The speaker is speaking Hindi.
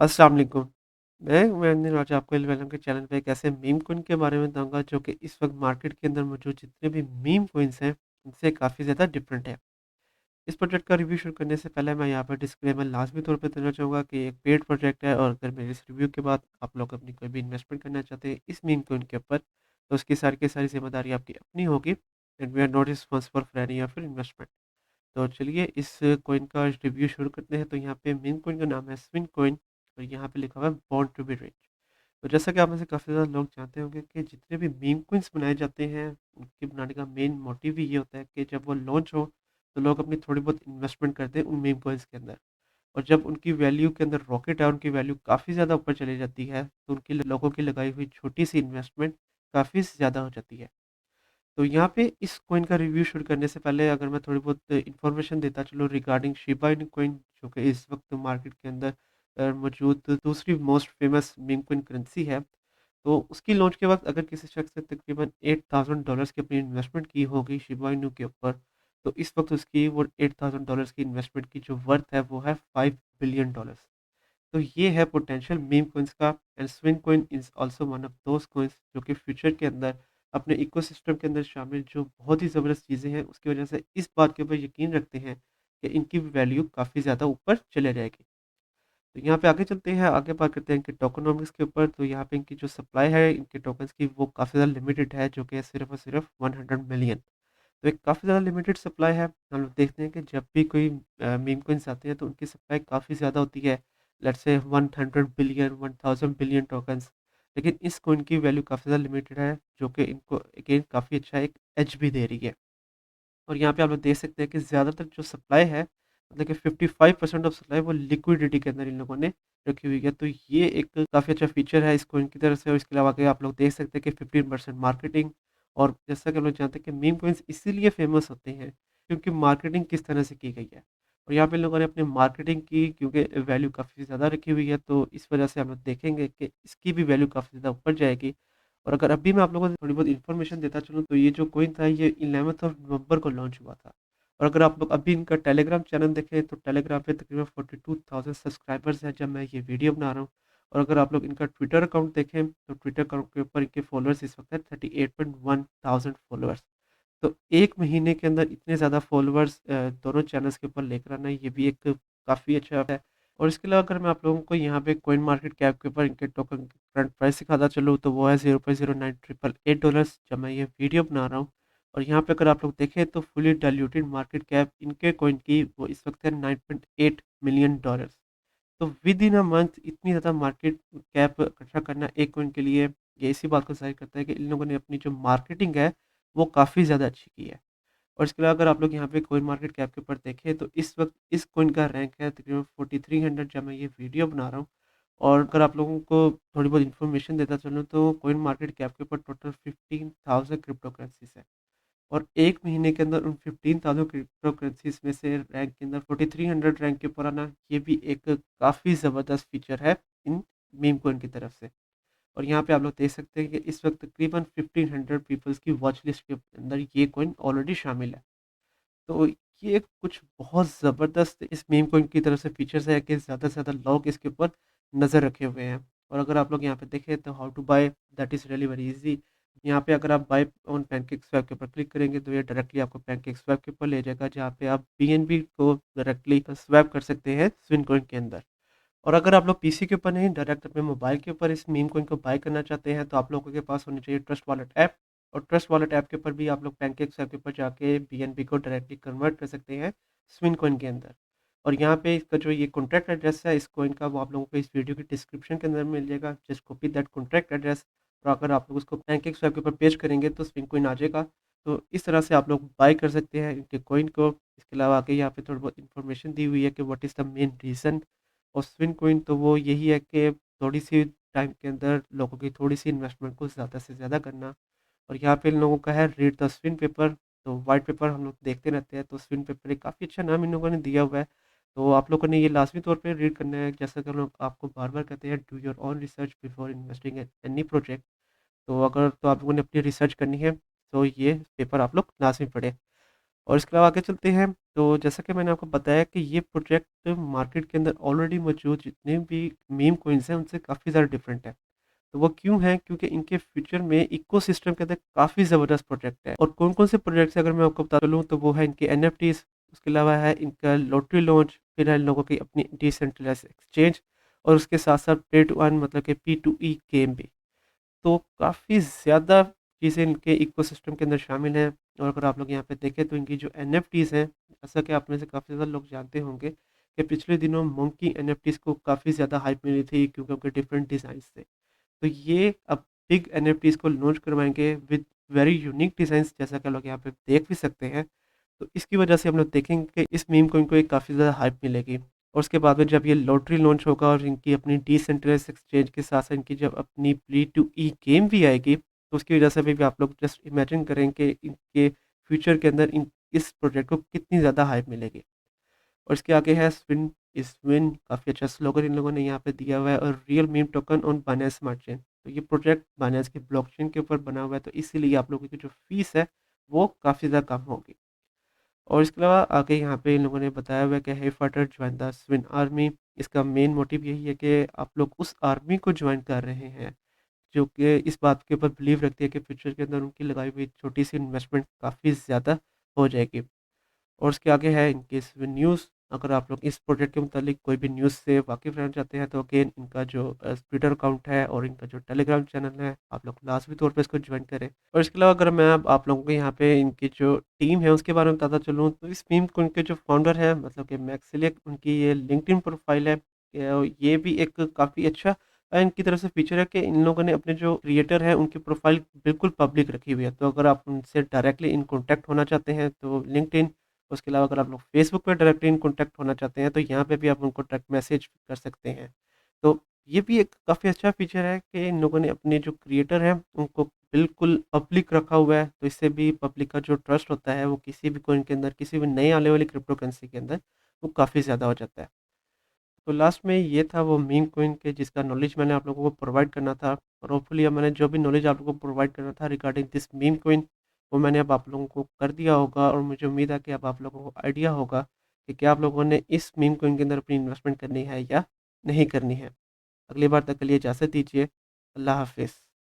अस्सलाम वालेकुम। मैंने आज आपको वेलकम के चैनल पे एक ऐसे मीम कोइन के बारे में बताऊँगा जो कि इस वक़्त मार्केट के अंदर मौजूद जितने भी मीम कोइन्स हैं, उनसे काफ़ी ज़्यादा डिफरेंट है। इस प्रोजेक्ट का रिव्यू शुरू करने से पहले मैं यहाँ पर डिस्क्लेमर लाज़मी तौर पे देना चाहूँगा कि एक पेड प्रोजेक्ट है और अगर मेरे इस रिव्यू के बाद आप लोग अपनी कोई भी इन्वेस्टमेंट करना चाहते हैं इस मीम कोइन के ऊपर, तो उसकी सारी की सारी ज़िम्मेदारी आपकी अपनी होगी and we are not responsible for any of your investment. तो चलिए इस कॉइन का रिव्यू शुरू करते हैं। तो यहाँ पे मीम कॉइन का नाम है स्विन कॉइन और यहाँ पे लिखा हुआ है बॉर्न टू बी रिच। तो जैसा कि आप में से काफ़ी ज़्यादा लोग जानते होंगे कि जितने भी मीम कॉइन्स बनाए जाते हैं, उनके बनाने का मेन मोटिव ही ये होता है कि जब वो लॉन्च हो, तो लोग अपनी थोड़ी बहुत इन्वेस्टमेंट करते हैं उन मीम कॉइन्स के अंदर। और जब उनकी वैल्यू के अंदर रॉकेट है, उनकी वैल्यू काफ़ी ज़्यादा ऊपर चली जाती है, तो उनकी लोगों की लगाई हुई छोटी-सी इन्वेस्टमेंट काफ़ी ज़्यादा हो जाती है। तो यहाँ पे इस कॉइन का रिव्यू शुरू करने से पहले अगर मैं थोड़ी बहुत इन्फॉर्मेशन देता चलूँ रिगार्डिंग शिबा इनु कॉइन, जो कि इस वक्त मार्केट के अंदर मौजूद दूसरी most famous meme coin currency है। तो उसकी लॉन्च के वक़्त अगर किसी शख्स ने तकरीबन $8000 की अपनी इन्वेस्टमेंट की होगी शिबा इनु के ऊपर, तो इस वक़्त उसकी वो $8000 की इन्वेस्टमेंट की जो वर्थ है वो है $5 बिलियन। तो ये है पोटेंशियल मीम कॉइन्स का and swing coin is also one of those coins जो कि फ्यूचर के अंदर अपने इकोसिस्टम के अंदर शामिल जो बहुत ही ज़बरदस्त चीज़ें हैं, उसकी वजह से इस बात के ऊपर यकीन रखते हैं कि इनकी वैल्यू काफ़ी ज़्यादा ऊपर चले जाएगी। तो यहाँ पे आगे चलते हैं, आगे बात करते हैं इनके टोकेनोमिक्स के ऊपर। तो यहाँ पे इनकी जो सप्लाई है इनके टोकन्स की वो काफ़ी ज़्यादा लिमिटेड है, जो कि सिर्फ़ और सिर्फ़ 100 मिलियन। तो एक काफ़ी ज़्यादा लिमिटेड सप्लाई है। हम लोग देखते हैं कि जब भी कोई मीम कॉइन्स आते हैं तो उनकी सप्लाई काफ़ी ज़्यादा होती है। Let's say 100 billion, 1000 billion tokens. लेकिन इस कॉइन की वैल्यू काफ़ी ज़्यादा लिमिटेड है, जो कि इनको अगेन काफ़ी अच्छा एक एज भी दे रही है। और यहाँ पे आप लोग देख सकते हैं कि ज़्यादातर जो सप्लाई है, मतलब कि 55% ऑफ सप्लाई वो लिक्विडिटी के अंदर इन लोगों ने रखी हुई है। तो ये एक काफ़ी अच्छा फीचर है इस कॉइन की तरफ से और इसके अलावा आगे आप लोग देख सकते हैं कि 15% मार्केटिंग। और जैसा कि हम लोग जानते हैं कि मीम कॉइन्स इसीलिए फेमस होते हैं, क्योंकि मार्केटिंग किस तरह से की गई है। और यहाँ पे इन लोगों ने अपनी मार्केटिंग की क्योंकि वैल्यू काफ़ी ज़्यादा रखी हुई है, तो इस वजह से हम लोग देखेंगे कि इसकी भी वैल्यू काफ़ी ज़्यादा ऊपर जाएगी। और अगर अभी मैं आप लोगों को थोड़ी बहुत इन्फॉर्मेशन देता चलूँ तो ये जो कॉइन था ये 11th ऑफ नवंबर को लॉन्च हुआ था। और अगर आप लोग अभी इनका टेलीग्राम चैनल देखें तो टेलीग्राम पे तकरीबन 42,000 सब्सक्राइबर्स हैं जब मैं ये वीडियो बना रहा हूँ। और अगर आप लोग इनका ट्विटर अकाउंट देखें तो ट्विटर अकाउंट के ऊपर इनके फॉलोअर्स इस वक्त है 38.1 थाउज़ेंड फॉलोअर्स। तो 1 महीने के अंदर इतने ज़्यादा फॉलोअर्स दोनों चैनल्स के ऊपर लेकर आना ये भी एक काफ़ी अच्छा है। और इसके अलावा अगर मैं आप लोगों को यहाँ पे कॉइन मार्केट कैप के ऊपर इनके टोकन की करंट प्राइस दिखाता चलूँ तो वो है $0.0988 जब मैं ये वीडियो बना रहा हूँ। और यहाँ पे अगर आप लोग देखें तो फुली डाइल्यूटेड मार्केट कैप इनके कॉइन की वो इस वक्त है $9.8 मिलियन। तो विद इन अ मंथ इतनी ज़्यादा मार्केट कैप इकट्ठा करना एक कॉइन के लिए, ये इसी बात को ज़ाहिर करता है कि इन लोगों ने अपनी जो मार्केटिंग है, वो काफ़ी ज़्यादा अच्छी की है। और इसके अलावा अगर आप लोग यहाँ पे कॉइन मार्केट कैप के ऊपर देखें तो इस वक़्त इस कॉइन का रैंक है तकरीबन 4300 जब मैं ये वीडियो बना रहा हूँ। और अगर आप लोगों को थोड़ी बहुत इन्फॉर्मेशन देता चलूँ तो कॉइन मार्केट कैप के ऊपर टोटल 15,000 क्रिप्टो करेंसीज़ है। और 1 महीने के अंदर उन 15,000 क्रिप्टो करेंसीज़ में से रैंक के अंदर 4300 रैंक के ऊपर आना, ये भी एक काफ़ी ज़बरदस्त फीचर है इन मीम कॉइन की तरफ से। और यहाँ पे आप लोग देख सकते हैं कि इस वक़्त तकरीबन 1500 पीपल्स की वॉच लिस्ट के अंदर ये कॉइन ऑलरेडी शामिल है। तो ये कुछ बहुत ज़बरदस्त इस मीम कोइन की तरफ से फीचर्स है कि ज़्यादा से ज़्यादा लोग इसके ऊपर नज़र रखे हुए हैं। और अगर आप लोग यहाँ पे देखें तो how to buy that is really very easy. यहाँ पे अगर आप बाय ऑन पैनकेकस्वैप के ऊपर क्लिक करेंगे तो ये डायरेक्टली आपको पैनकेकस्वैप के ऊपर ले जाएगा जहाँ पे आप बीएनबी को डायरेक्टली स्वैप कर सकते हैं स्विन कॉइन के अंदर। और अगर आप लोग पीसी के ऊपर नहीं डायरेक्ट अपने मोबाइल के ऊपर इस मीम कोइन को बाय करना चाहते हैं तो आप लोगों के पास होनी चाहिए ट्रस्ट वॉलेट ऐप। और ट्रस्ट वॉलेट ऐप के ऊपर भी आप लोग पैनकेक्स ऐप के ऊपर जाके बीएनबी को डायरेक्टली कन्वर्ट कर सकते हैं स्विन कॉइन के अंदर। और यहाँ पे इसका जो ये कॉन्टैक्ट एड्रेस है इस कॉइन का वो आप लोगों को इस वीडियो की डिस्क्रिप्शन के अंदर मिल जाएगा। Just copy that contact address और अगर आप लोग उसको पैनकेक्स ऐप के ऊपर पेस्ट करेंगे तो स्विन कॉइन आ जाएगा। तो इस तरह से आप लोग बाय कर सकते हैं इनके कॉइन को। इसके अलावा आगे यहाँ पे थोड़ी बहुत इन्फॉर्मेशन दी हुई है कि what is the main reason और स्विन कॉइन तो वो यही है कि थोड़ी-सी टाइम के अंदर लोगों की थोड़ी-सी इन्वेस्टमेंट को ज़्यादा से ज़्यादा करना। और यहाँ पे इन लोगों का है रीड द स्विन पेपर। तो व्हाइट पेपर हम लोग देखते रहते हैं तो स्विन पेपर एक काफ़ी अच्छा नाम इन लोगों ने दिया हुआ है। तो आप लोगों ने ये लाज़मी तौर पे रीड करना है जैसा कि हम लोग आपको बार-बार कहते हैं do your own research before investing in any project. तो अगर तो आप लोगों ने अपनी रिसर्च करनी है तो ये पेपर आप लोग लाज़मी पढ़ें। और इसके अलावा आगे चलते हैं, तो जैसा कि मैंने आपको बताया कि ये प्रोजेक्ट मार्केट के अंदर ऑलरेडी मौजूद जितने भी मीम कॉइन्स हैं, उनसे काफ़ी ज़्यादा डिफरेंट है। तो वो क्यों हैं? क्योंकि इनके फ्यूचर में इकोसिस्टम के अंदर काफ़ी ज़बरदस्त प्रोजेक्ट है। और कौन-कौन से प्रोजेक्ट्स हैं अगर मैं आपको बता चलूँ, तो वो है इनके एनएफटीज़, उसके अलावा है इनका लॉटरी लॉन्च, फिर है इन लोगों की अपनी डिसेंट्रलाइज्ड एक्सचेंज और उसके साथ-साथ प्ले टू अर्न मतलब कि P2E गेम भी। तो काफ़ी ज़्यादा चीज़ें इनके इकोसिस्टम के अंदर शामिल हैं। और अगर आप लोग यहाँ पे देखें तो इनकी जो एनएफटीज़ हैं, जैसा कि आप में से काफ़ी ज़्यादा लोग जानते होंगे कि पिछले दिनों मंकी एनएफटीज़ को काफ़ी ज़्यादा हाइप मिली थी क्योंकि उनके डिफरेंट डिज़ाइन्स थे। तो ये अब बिग एनएफटीज़ को लॉन्च करवाएँगे विद वेरी यूनिक डिज़ाइन्स, जैसा कि आप लोग यहाँ पे देख भी सकते हैं। तो इसकी वजह से हम लोग देखेंगे कि इस मीम को इनको एक काफ़ी ज़्यादा हाइप मिलेगी। और उसके बाद में जब ये लॉटरी लॉन्च होगा और इनकी अपनी डिसेंट्रलाइज्ड एक्सचेंज के साथ-साथ इनकी जब अपनी P2E गेम भी आएगी, तो उसकी वजह से भी आप लोग जस्ट इमेजिन करें कि इनके फ्यूचर के अंदर इन इस प्रोजेक्ट को कितनी ज़्यादा हाइप मिलेगी। और इसके आगे है स्विन इज़ विन, काफ़ी अच्छा स्लोगन इन लोगों ने यहाँ पे दिया हुआ है, और real meme token on Binance smart chain. तो ये प्रोजेक्ट बाइनेंस की ब्लॉकचेन के ऊपर बना हुआ है, तो इसीलिए आप लोगों की जो फीस है, वो काफ़ी ज़्यादा कम होगी। और इसके अलावा आगे यहाँ पे इन लोगों ने बताया हुआ है कि हे फाइटर जॉइन द स्विन आर्मी। इसका मेन मोटिव यही है कि आप लोग उस आर्मी को जॉइन कर रहे हैं, जो कि इस बात के ऊपर बिलीव रखती है कि फ्यूचर के अंदर उनकी लगाई हुई छोटी-सी इन्वेस्टमेंट काफ़ी ज़्यादा हो जाएगी। और उसके आगे है इनके इसमें न्यूज़। अगर आप लोग इस प्रोजेक्ट के मुतालिक कोई भी न्यूज़ से वाकिफ़ रहना चाहते हैं, तो अगेन इनका जो ट्विटर अकाउंट है और इनका जो टेलीग्राम चैनल है, आप लोग लाज़मी तौर पे इसको ज्वाइन करें। और इसके अलावा अगर मैं अब आप लोगों को यहाँ पे इनकी जो टीम है उसके बारे में बताता चलूँ, तो इस टीम को उनके जो फाउंडर हैं मतलब कि मैक्स सिलिक, उनकी ये लिंक्डइन प्रोफाइल है। ये भी एक काफ़ी अच्छा इनकी तरफ से फीचर है कि इन लोगों ने अपने जो क्रिएटर हैं उनकी प्रोफाइल बिल्कुल पब्लिक रखी हुई है। तो अगर आप उनसे डायरेक्टली इन कॉन्टैक्ट होना चाहते हैं तो लिंक्डइन, उसके अलावा अगर आप लोग फेसबुक पे डायरेक्टली इन कॉन्टैक्ट होना चाहते हैं, तो यहाँ पे भी आप उनको डायरेक्ट मैसेज कर सकते हैं। तो ये भी एक काफ़ी अच्छा फीचर है कि इन लोगों ने अपने जो क्रिएटर हैं, उनको बिल्कुल पब्लिक रखा हुआ है। तो इससे भी पब्लिक का जो ट्रस्ट होता है, वो किसी भी कॉइन के अंदर, किसी भी नई आने वाली क्रिप्टो करेंसी के अंदर, वो काफ़ी ज़्यादा हो जाता है। तो लास्ट में ये था वो मीम कॉइन के जिसका नॉलेज मैंने आप लोगों को प्रोवाइड करना था। और होपफुली अब मैंने जो भी नॉलेज आप लोगों को प्रोवाइड करना था रिगार्डिंग दिस मीम कॉइन, वो मैंने अब आप लोगों को कर दिया होगा। और मुझे उम्मीद है कि अब आप लोगों को आइडिया होगा कि क्या आप लोगों ने इस मीम कॉइन के अंदर अपनी इन्वेस्टमेंट करनी है या नहीं करनी है। अगली बार तक के लिए इजाज़त दीजिए। अल्लाह हाफ़िज़।